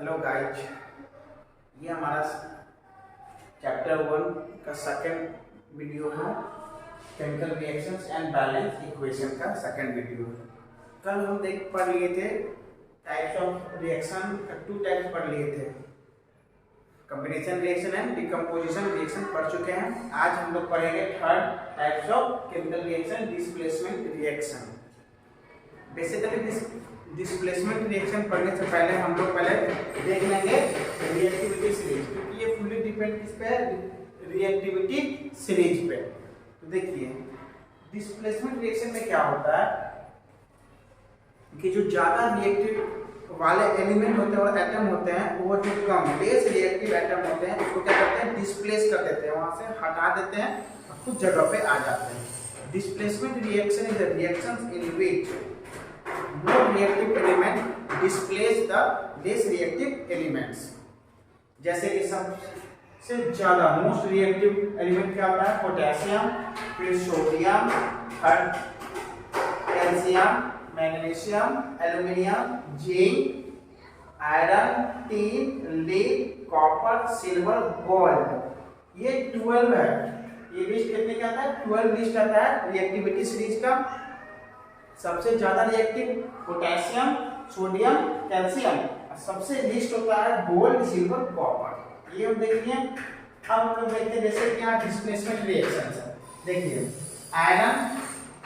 Hello guys, ये हमारा chapter 1 का सेकंड वीडियो है। Chemical reactions and balance equation का सेकंड वीडियो है। कल हम पढ़ लिए थे types of reaction, two types पढ़ लिए थे, combination reaction and decomposition reaction पढ़ चुके हैं। आज हम लोग पढ़ेंगे third types of chemical reaction, displacement reaction. Basically displacement reaction पढ़ने से पहले हम लोग देख लेंगे रिएक्टिविटी सीरीज, क्योंकि ये फुल्ली डिपेंड किस पे, रिएक्टिविटी सीरीज पे। तो देखिए डिस्प्लेसमेंट रिएक्शन में क्या होता है कि जो ज्यादा रिएक्टिव वाले एलिमेंट होते हैं और एटम होते हैं, वो जो कम लेस रिएक्टिव एटम होते हैं उसको क्या करते हैं, डिस्प्लेस कर देते हैं, वहां से हटा देते हैं और कुछ जगह पे आ जाते हैं। Displacement reaction is a reaction in which more reactive element displace the less reactive elements। जैसे कि सबसे ज्यादा मोस्ट रिएक्टिव एलिमेंट क्या होता है, पोटेशियम, फिर sodium, calcium, magnesium, aluminium, zinc, iron, tin, lead, copper, silver, gold. ये 12 है। ये लिस्ट कितने का आता है, 12 लिस्ट आता है रिएक्टिविटी सीरीज का। सबसे ज्यादा रिएक्टिव पोटेशियम, सोडियम, कैल्शियम, सबसे लिस्ट होता है गोल्ड, सिल्वर, कॉपर। ये हम देखिए। अब हम लोग देखते हैं जैसे कि यहाँ डिस्प्लेसमेंट रिएक्शन है। देखिए आयरन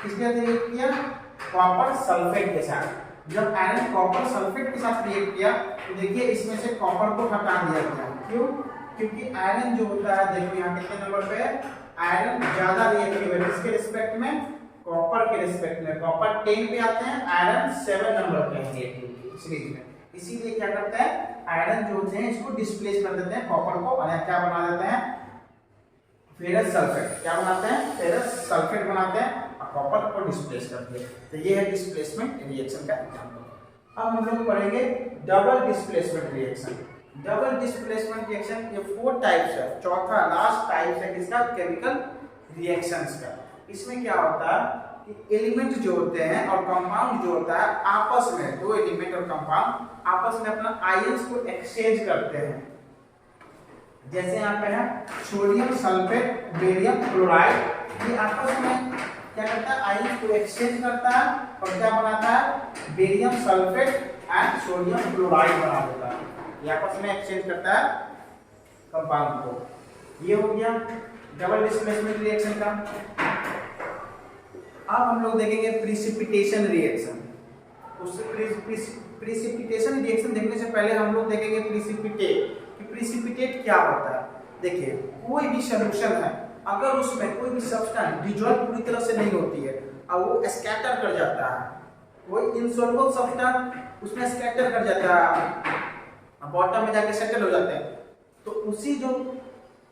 किसके साथ रिएक्ट किया, कॉपर सल्फेट के साथ। जब आयरन कॉपर सल्फेट के साथ रिएक्ट किया तो देखिए इसमें से कॉपर को हटा दिया गया। क्यों? क्योंकि आयरन जो होता है, देखिए यहाँ कितने नंबर पे है, आयरन ज्यादा रिएक्टिव है किसके रिस्पेक्ट में, कॉपर के रिस्पेक्ट में। कॉपर 10 पे आते हैं, आयरन 7 नंबर पे है रिएक्टिविटी सीरीज में। इसीलिए क्या करता है, आयरन जो होते हैं इसको डिस्प्लेस कर देते हैं, कॉपर को, और क्या बना देते हैं, फेरस सल्फेट। क्या बनाते हैं, फेरस सल्फेट बनाते हैं और कॉपर को डिस्प्लेस करते हैं। तो ये है डिस्प्लेसमेंट रिएक्शन का एग्जांपल। अब हम लोग पढ़ेंगे double displacement reaction. Double displacement reaction ये 4 टाइप्स है। चौथा लास्ट टाइप है किसका, केमिकल रिएक्शंस का। इसमें क्या होता है कि एलिमेंट जो होते हैं और कंपाउंड जो होता है आपस में, दो एलिमेंट और कंपाउंड आपस में अपना आयंस को एक्सचेंज करते हैं। जैसे यहाँ पे है सोडियम सल्फेट, बेरियम क्लोराइड, ये आपस में क्या करता है, आयंस को एक्सचेंज करता है और क्या बनाता है, barium sulphate and sodium chloride बना देता है। ये आपस में एक्सचेंज करता है कंपाउंड को। ये हो गया डबल डिस्प्लेसमेंट रिएक्शन का। अब हम लोग देखेंगे प्रिसिपिटेशन रिएक्शन। उससे प्रिसिपिटेशन रिएक्शन देखने से पहले हम लोग देखेंगे प्रिसिपिटेट कि प्रिसिपिटेट क्या होता है। देखिए कोई भी सॉल्यूशन है, अगर उसमें कोई भी सब्सटेंस डिसॉल्व पूरी तरह से नहीं होती है और वो स्कैटर कर जाता है, कोई इनसॉल्युबल सब्सटेंस उसमें स्कैटर कर जाता है, बॉटम में जाके सेटल हो जाते हैं, तो उसी जो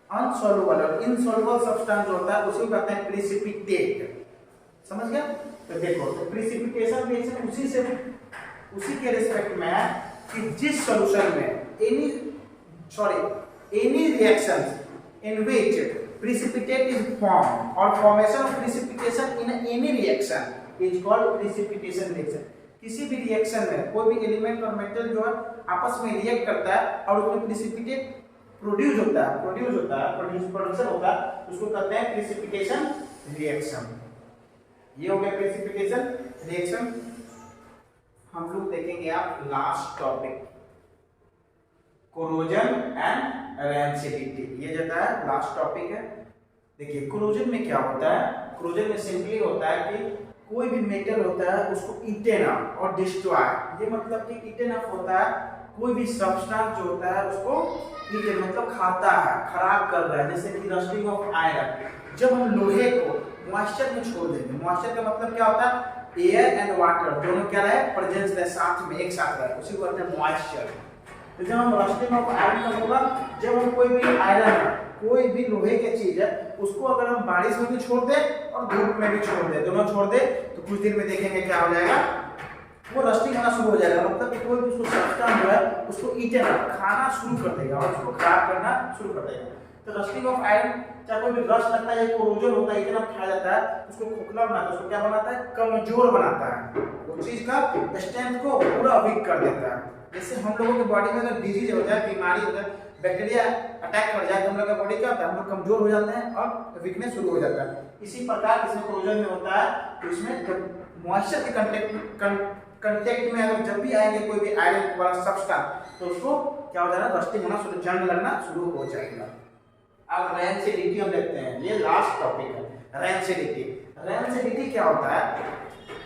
अनसॉल्युबल और इनसॉल्युबल सब्सटेंस जो होता है उसी को कहते हैं प्रिसिपिटेट। समझ गया? तो देखो तो प्रिसिपिटेशन रिएक्शन उसी के रिस्पेक्ट में है कि जिस सॉल्यूशन में any reactions in which precipitate is formed और formation of precipitation in any reaction is called precipitation reaction। किसी भी रिएक्शन में कोई भी एलिमेंट और मेटल जो है आपस में रिएक्ट करता है और उसमें प्रिसिपिटेट प्रोड्यूस होता है, प्रोडक्शन होता है, उसको कहते हैं प्रिसिपिटेशन रिएक्शन। ये हो गया प्रिसिपिटेशन रिएक्शन। हम लोग देखेंगे आप last topic, corrosion and rancidity. ये जो है लास्ट टॉपिक है। देखिए कोरोजन में क्या होता है, कोरोजन में सिंपली होता है कि कोई भी मेटल होता है उसको ईटेन अप और डिस्ट्रॉय। ये मतलब कि ईटेन अप होता है, कोई भी सब्सटेंस जो होता है उसको ईटेन मतलब खाता है, खराब कर रहा है। जैसे कि रस्टिंग ऑफ आयरन। जब हम लोहे को मॉइस्चर में छोड़ देंगे, मॉइस्चर का मतलब क्या होता है, एयर एंड वाटर दोनों क्या रहे, प्रेजेंस रहे, साथ में एक साथ रहे, उसी को कहते हैं मॉइस्चर। तो जब हम रस्टिंग ऑफ आयरन कब होगा, जब हम कोई भी आयरन है, कोई भी लोहे की चीज है, उसको अगर हम बारिश में भी छोड़ दें और धूप में भी छोड़ दें, दोनों छोड़ दें, तो कुछ दिन में देखेंगे क्या हो जाएगा, वो रस्टिंग होना शुरू हो जाएगा। मतलब कि कोई भी उसको सब्सटेंस जो है उसको ईटन खाना शुरू कर देगा और उसको खराब करना शुरू कर देगा। तो रस्टिंग ऑफ आयरन, चाहे कोई भी रस्ट लगता है या कोरोजन होता है, इतना खाया जाता है, उसको खोखला बनाता है, उसको क्या बनाता है, कमजोर बनाता है, वो चीज का स्ट्रेंथ को पूरा वीक कर देता है। जैसे हम लोगों के बॉडी में अगर डिजीज हो जाए, बीमारी हो जाए, बैक्टीरिया अटैक कर जाए तो हम लोग का बॉडी क्या होता है, हम लोग कमजोर हो जाते हैं और वीकनेस शुरू हो जाता है। इसी प्रकार इसमें क्लोजर में होता है, तो इसमें जब मॉइस्चर के कंटेक्ट में अगर जब भी आएंगे कोई भी आयरन वाला सब्सटेंस तो उसको क्या हो जाएगा, रस्टिंग होना शुरू, जंग लगना शुरू हो जाएगा। अब रेंसिडिटी हम देखते हैं, ये लास्ट टॉपिक है रेंसिडिटी। रेंसिडिटी क्या होता है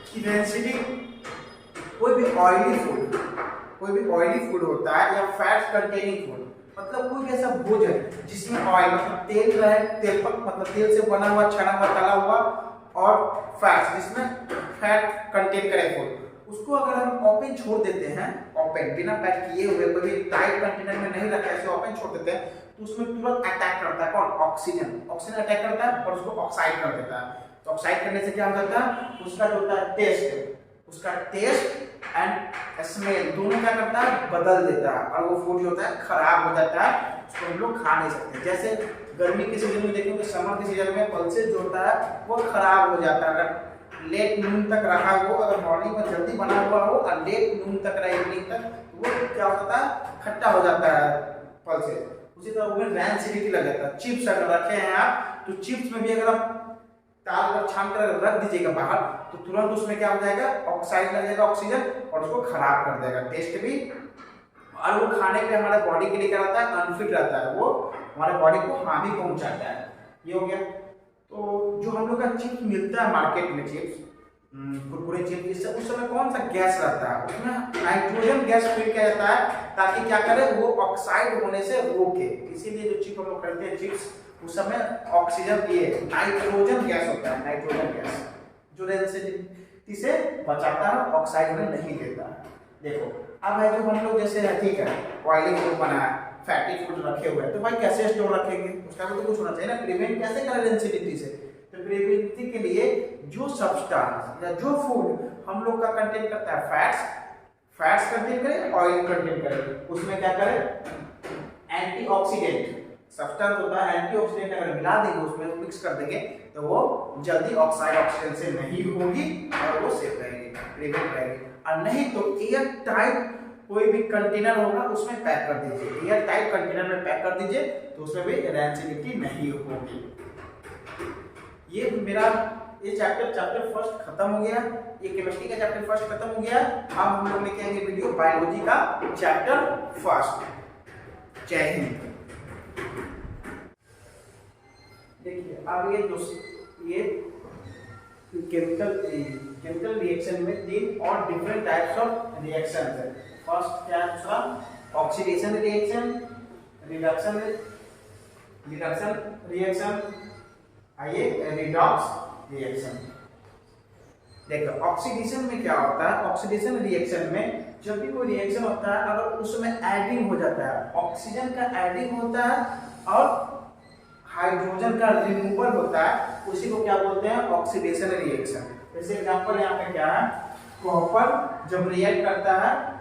कि रेंसिडिटी कोई भी ऑयली फूड होता है या फैट कंटेनिंग फूड, मतलब कोई भी ऐसा भोजन जिसमें ऑयल मतलब तेल रहे, मतलब तेल से बना हुआ, छना हुआ, तला हुआ और फैट जिसमें फैट कंटेन करे फूड, उसको अगर हम ओपन छोड़ देते हैं, ओपन बिना पैक किए हुए कोई भी टाइट कंटेनर में नहीं रखे, ऐसे ओपन छोड़ देते हैं तो उसमें तुरंत अटैक करता है कौन, ऑक्सीजन अटैक करता है और उसको ऑक्साइड कर देता है। तो ऑक्साइड करने से क्या हो जाता है, उसका जो होता है टेस्ट एंड स्मेल दोनों क्या करता है, बदल देता है और वो फूड जो होता है खराब हो जाता है, उसको हम लोग खा नहीं सकते। जैसे गर्मी के सीजन में देखेंगे, समर के सीजन में पल्सेस जो होता है वो खराब हो जाता है, अगर लेट नून तक रहा हो, अगर मॉर्निंग में जल्दी बना हुआ हो और लेट नून तक रहे, इवनिंग तक, वो क्या होता है, खट्टा हो जाता है पल्सेस। उसी तरह वो रेंसिडिटी लग जाता है। चिप्स अगर रखे हैं आप, तो चिप्स में भी अगर आप ताल पर छान कर रख दीजिएगा बाहर, तो तुरंत उसमें क्या हो जाएगा, ऑक्साइड लग जाएगा, ऑक्सीजन, और उसको खराब कर देगा, टेस्ट भी, और वो खाने पे हमारे बॉडी के लिए क्या रहता है, अनफिट रहता है, वो हमारे बॉडी को हानि पहुंचाता है। ये हो गया। तो जो हम लोग का चिप्स मिलता है मार्केट में, चिप्स कुरकुरे चिप्स, उस समय कौन सा गैस रहता है, उसमें नाइट्रोजन गैस फीड किया जाता है ताकि क्या करे, वो ऑक्साइड होने से रोके। इसीलिए जो चिप्स हम लोग खरीदते हैं चिप्स, उस समय ऑक्सीजन ये नाइट्रोजन गैस होता है, नाइट्रोजन गैस जो रेंसिडिटी से बचाता है, ऑक्साइड होने नहीं देता है। देखो अब है जो हम लोग जैसे है, ठीक है, ऑयली फूड बना है, फैटी फूड रखे हुए हैं, तो भाई कैसे स्टोर रखेंगे, उसका भी तो कुछ होना चाहिए ना, प्रिवेंट कैसे करें रेंसिडिटी से। तो प्रिवेंटिव के लिए जो सब्सटेंस या जो फूड हम लोग का कंटेन करता है फैट्स कंटेन करे, ऑयल कंटेन करे, उसमें क्या करें, एंटीऑक्सीडेंट सब्सटेंस होता है, एंटीऑक्सीडेंट अगर मिला देंगे उसमें, मिक्स कर देंगे, तो वो जल्दी ऑक्सीजन से नहीं होगी और वो सेफ रहेगी, प्रिवेंट रहेगी। और नहीं तो एयर टाइट कोई भी कंटेनर होगा उसमें पैक कर दीजिए, एयर टाइट कंटेनर में पैक कर दीजिए, तो उसमें भी रेंसिडिटी नहीं होगी। ये मेरा ये चैप्टर फर्स्ट खत्म हो गया, ये केमिस्ट्री का चैप्टर फर्स्ट खत्म हो गया। अब हम लोग लेके आएंगे वीडियो बायोलॉजी का चैप्टर फर्स्ट। जय हिंद। देखिए अब ये केमिकल रिएक्शन में 3 और डिफरेंट टाइप्स ऑफ रिएक्शन है। फर्स्ट क्या है, दूसरा ऑक्सीडेशन रिएक्शन, रिडक्शन रिएक्शन, आइए रिडॉक्स रिएक्शन। देखो ऑक्सीडेशन में क्या होता है, ऑक्सीडेशन रिएक्शन में जब भी कोई रिएक्शन होता है, अगर उसमें एडिंग हो जाता है, ऑक्सीजन का एडिंग होता है और हाइड्रोजन का रिमूवल होता है, उसी को क्या बोलते हैं, ऑक्सीडेशन रिएक्शन। जैसे एग्जांपल यहाँ पे क्या है, कॉपर जब रिएक्ट करता है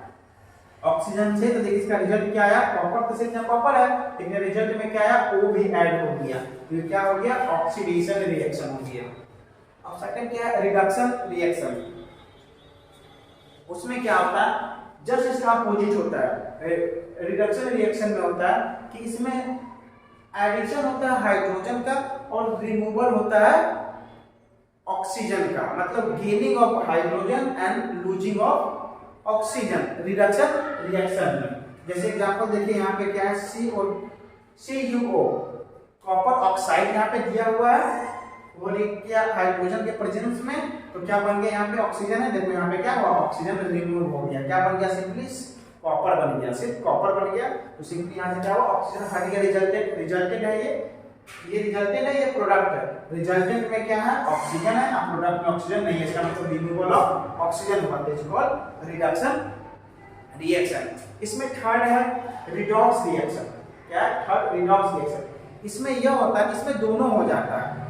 ऑक्सीजन से, तो देखिए इसका रिजल्ट क्या आया, कॉपर, तो सिर्फ कॉपर है, लेकिन रिजल्ट में क्या आया, O भी ऐड हो गया, तो क्या हो गया, ऑक्सीडेशन रिएक्शन हो गया। अब सेकंड क्या है, रिडक्शन रिएक्शन। उसमें क्या होता है, जस्ट इसका अपोजिट होता है। रिडक्शन रिएक्शन में होता है कि इसमें एडिशन होता है हाइड्रोजन का और रिमूवल होता है ऑक्सीजन का, मतलब gaining of hydrogen and losing of oxygen reduction reaction में। जैसे एग्जांपल देखिए यहाँ पे क्या है, CuO कॉपर ऑक्साइड यहाँ पे दिया हुआ है, वो किया हाइड्रोजन के प्रेजेंस में, तो क्या बन गया, यहाँ पे ऑक्सीजन है, देखो यहाँ पे क्या हुआ, ऑक्सीजन रिमूव हो गया, क्या बन गया, सिंपली कॉपर बन गया, सिर्फ कॉपर बन गया, तो सिंपली यहाँ से क्या हुआ, ऑक्सीजन हट गया, रिजल्टेंट है ये रिजल्टेंट है, ये प्रोडक्ट है। रिजल्टेंट में क्या है, ऑक्सीजन है, और प्रोडक्ट में ऑक्सीजन नहीं है, इसका मतलब रिमूवल ऑफ ऑक्सीजन हुआ, this is called reduction reaction. इसमें थर्ड है रिडॉक्स रिएक्शन। क्या है, थर्ड रिडॉक्स रिएक्शन। इसमें यह होता है, इसमें दोनों हो जाता है,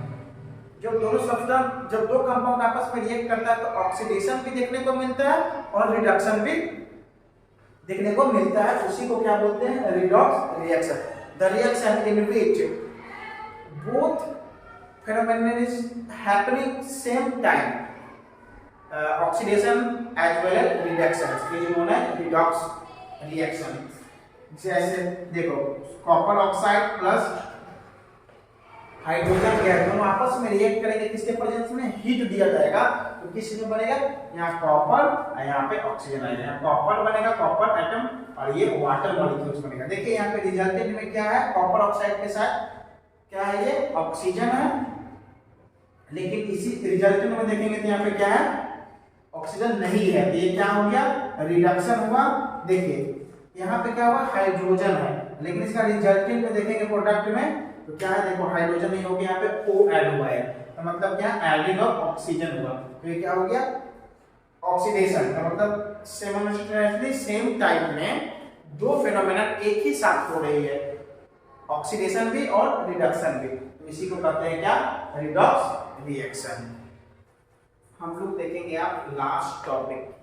जब दोनों सब्सटेंस, जब दो कंपाउंड आपस में रिएक्ट करता है तो ऑक्सीडेशन भी देखने को मिलता है और रिडक्शन भी देखने को मिलता है, उसी को क्या बोलते हैं, redox reaction. The reaction in which both phenomena is happening same time, oxidation as well as reduction, is known as redox reaction. जैसे देखो copper oxide plus hydrogen gas दोनों आपस में रिएक्ट करेंगे, किसके प्रेजेंस में? हीट दिया जाएगा तो किस में बनेगा? यहाँ कॉपर और यहाँ पे ऑक्सीजन आएगा, यहाँ कॉपर बनेगा, कॉपर एटम, और ये वाटर मॉलिक्यूल्स बनेगा। देखिए यहाँ पे रिजल्टेंट में क्या है? कॉपर ऑक्साइड के साथ क्या है? ये ऑक्सीजन है, लेकिन इसी रिजल्टेंट में देखेंगे तो यहाँ पे क्या है? ऑक्सीजन नहीं है, तो ये क्या हो गया? रिडक्शन हुआ। देखिए यहाँ पे क्या हुआ? हाइड्रोजन है, लेकिन इसका रिजल्टेंट में देखेंगे प्रोडक्ट में तो क्या है? देखो हाइड्रोजन नहीं हो गया, यहाँ पे O ऐड हुआ है, तो मतलब क्या? एडिंग ऑफ ऑक्सीजन हुआ, तो ये क्या हो गया? ऑक्सीडेशन का मतलब सिमिलरली सेम टाइप में दो फेनोमेना एक ही साथ हो रही है, ऑक्सीडेशन भी और रिडक्शन भी, तो इसी को कहते हैं क्या? Redox reaction. हम लोग देखेंगे आप last topic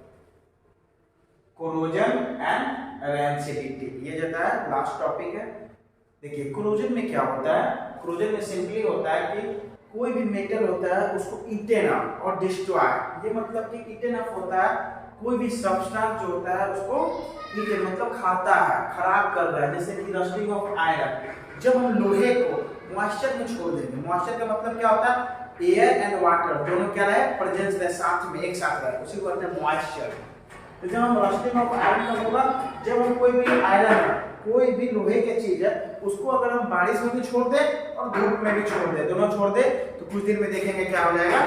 corrosion and rancidity, ये जो है लास्ट टॉपिक है। देखिए कोरोजन में क्या होता है? कोरोजन में सिंपली होता है कि कोई भी मेटल होता है उसको ईटेन अप और डिस्ट्रॉय, ये मतलब कि ईटेन अप होता है कोई भी सब्सटेंस जो होता है उसको ईटेन मतलब खाता है, खराब कर रहा है, जैसे कि रस्टिंग ऑफ आयरन। जब हम लोहे को मॉइस्चर में छोड़ देंगे, मॉइस्चर का मतलब क्या होता है? एयर एंड वाटर दोनों क्या रहे? प्रेजेंस रहे, साथ में एक साथ रहे, उसी को कहते हैं मॉइस्चर। तो जब हम रस्टिंग ऑफ आयरन कब होगा? जब हम कोई भी आयरन है, कोई भी लोहे की चीज है, उसको अगर हम बारिश में भी छोड़ दे और धूप में भी छोड़ दे, दोनों छोड़ दे, तो कुछ दिन में देखेंगे क्या हो जाएगा?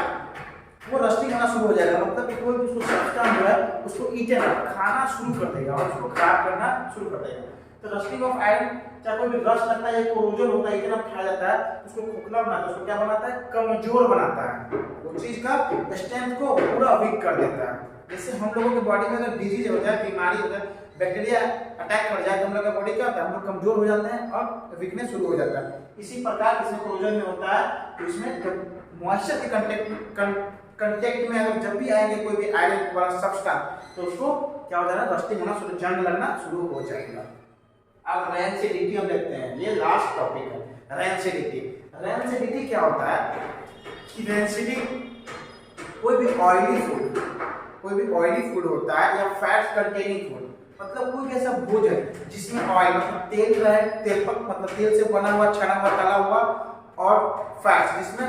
वो रस्टिंग होना शुरू हो जाएगा, मतलब कि कोई भी उसको सब्सटेंस जो है उसको ईटेन अप खाना शुरू कर देगा और उसको खराब करना शुरू कर देगा। तो रस्टिंग ऑफ आयरन चाहे कोई भी रस्ट लगता है, कोरोजन होता है, ईटेन अप खाया जाता है, उसको खोखला बनाता है, उसको क्या बनाता है? कमजोर बनाता है, उस चीज का स्ट्रेंथ को पूरा वीक कर देता है। जैसे हम लोगों के बॉडी में अगर डिजीज हो जाए, बीमारी हो जाए, बैक्टीरिया अटैक कर जाए तो हम लोग का बॉडी क्या होता है? हम लोग कमजोर हो जाते हैं और वीकनेस शुरू हो जाता है। इसी प्रकार इसमें कोरोजन में होता है, तो इसमें जब मॉइस्चर के कंटेक्ट में अगर जब भी आएंगे कोई भी आयरन वाला सब्सटेंस, तो उसको क्या हो जाएगा? रस्टिंग होना शुरू, जंग लगना शुरू हो जाएगा। अब रेंसिडिटी हम देखते हैं, ये लास्ट टॉपिक है रेंसिडिटी। रेंसिडिटी क्या होता है कि रेंसिडिटी कोई भी ऑयली फूड होता है या फैट्स कंटेनिंग फूड, मतलब कोई ऐसा भोजन जिसमें ऑयल मतलब तेल रहे, मतलब तेल से बना हुआ, छना हुआ, तला हुआ, और फैट्स जिसमें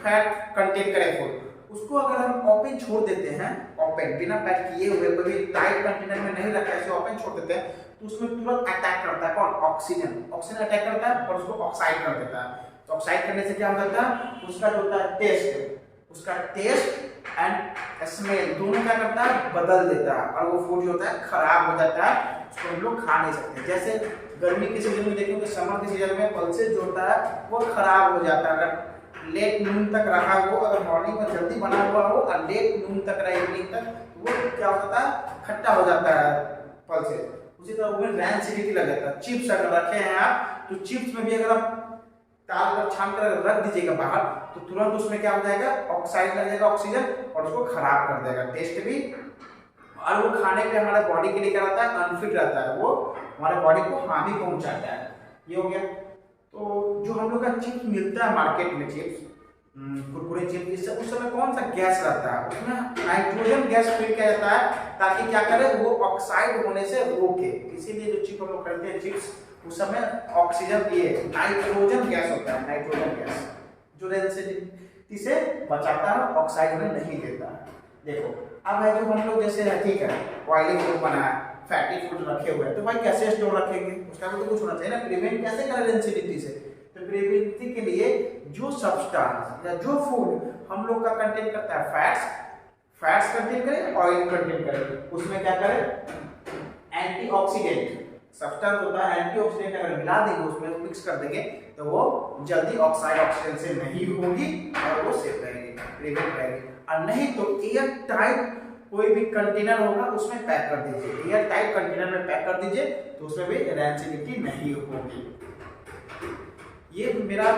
फैट कंटेन करे फूड, उसको अगर हम ओपन छोड़ देते हैं, ओपन बिना पैक किए हुए, कोई भी टाइट कंटेनर में नहीं रखा, ऐसे ओपन छोड़ देते हैं, तो उसमें तुरंत अटैक करता है कौन? ऑक्सीजन अटैक करता है और उसको ऑक्साइड कर देता है। तो ऑक्साइड करने से क्या हो जाता है? उसका जो होता है टेस्ट एंड स्मेल दोनों क्या करता है? बदल देता है, और वो फूड जो होता है खराब हो जाता है, उसको हम लोग खा नहीं सकते। जैसे गर्मी के सीजन में देखेंगे, समर के सीजन में पल्सेस जो होता है वो खराब हो जाता है, अगर लेट नून तक रहा हो, अगर मॉर्निंग में जल्दी बना हुआ हो और लेट नून तक रहा इवनिंग तक, तो वो क्या होता है? खट्टा हो जाता है पल्सेस। उसी तरह वो रेंसिडिटी लग जाता है। चिप्स अगर रखे हैं आप, तो चिप्स में भी अगर आप ताल कर छान कर रख दीजिएगा बाहर, तो तुरंत उसमें क्या हो जाएगा? ऑक्साइड लग जाएगा, ऑक्सीजन, और उसको खराब कर देगा, टेस्ट भी, और वो खाने पे हमारे बॉडी के लिए क्या रहता है? अनफिट रहता है, वो हमारे बॉडी को हानि पहुंचाता है। ये हो गया। तो जो हम लोग का चिप्स मिलता है मार्केट में, चिप्स कुरकुरे चिप्स, उस समय कौन सा गैस रहता है? उसमें नाइट्रोजन गैस फीड किया जाता है, ताकि क्या करे? वो ऑक्साइड होने से रोके। इसीलिए जो चिप्स हम लोग करते हैं चिप्स, उस समय ऑक्सीजन ये नाइट्रोजन गैस होता है, नाइट्रोजन गैस जो रेंसिडिटी से बचाता है, ऑक्साइड में नहीं देता है। देखो अब है जो हम लोग जैसे है, ठीक है, ऑयली फूड बनाया, फैटी फूड रखे हुए हैं, तो भाई कैसे स्टोर रखेंगे? उसका भी तो कुछ होना चाहिए ना, प्रिवेंट कैसे करें रेंसिडिटी से? तो प्रिवेंटिव के लिए जो सब्सटेंस या जो फूड हम लोग का कंटेन करता है फैट्स कंटेन करे, ऑयल कंटेन करे, उसमें क्या करें? एंटीऑक्सीडेंट सब्सटेंस होता है, एंटीऑक्सीडेंट अगर मिला देंगे उसमें, मिक्स कर देंगे, तो वो जल्दी ऑक्सीडेशन से नहीं होगी और वो सेफ रहेगी, प्रिवेंट रहेगी। और नहीं तो एयर टाइट कोई भी कंटेनर होगा उसमें पैक कर दीजिए, एयर टाइट कंटेनर में पैक कर दीजिए, तो उसमें भी रेंसिडिटी नहीं होगी। ये मेरा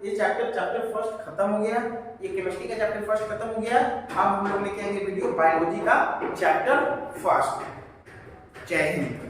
ये चैप्टर फर्स्ट खत्म हो गया, ये केमिस्ट्री का चैप्टर फर्स्ट खत्म हो गया। अब हम लोग लेके आएंगे वीडियो बायोलॉजी का चैप्टर फर्स्ट। जय हिंद।